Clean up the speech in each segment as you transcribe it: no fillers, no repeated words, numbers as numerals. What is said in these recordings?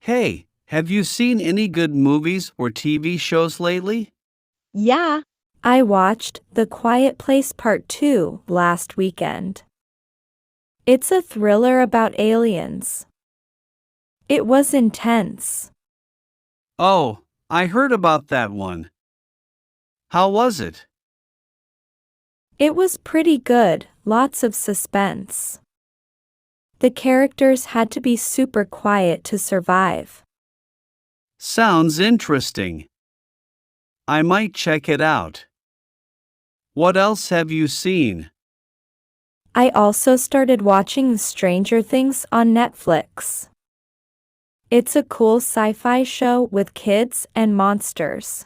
Hey, have you seen any good movies or TV shows lately? Yeah, I watched The Quiet Place Part 2 last weekend. It's a thriller about aliens. It was intense. Oh, I heard about that one. How was it? It was pretty good, lots of suspense. The characters had to be super quiet to survive. Sounds interesting. I might check it out. What else have you seen? I also started watching Stranger Things on Netflix. It's a cool sci-fi show with kids and monsters.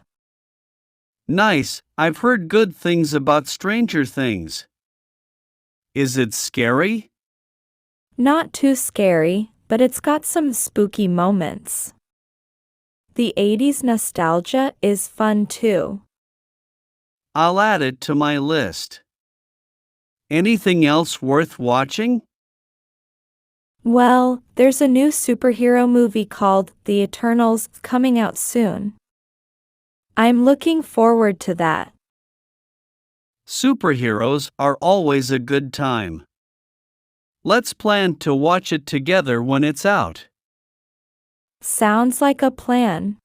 Nice, I've heard good things about Stranger Things. Is it scary? Not too scary, but it's got some spooky moments. The 80s nostalgia is fun too. I'll add it to my list. Anything else worth watching? Well, there's a new superhero movie called The Eternals coming out soon. I'm looking forward to that. Superheroes are always a good time. Let's plan to watch it together when it's out. Sounds like a plan.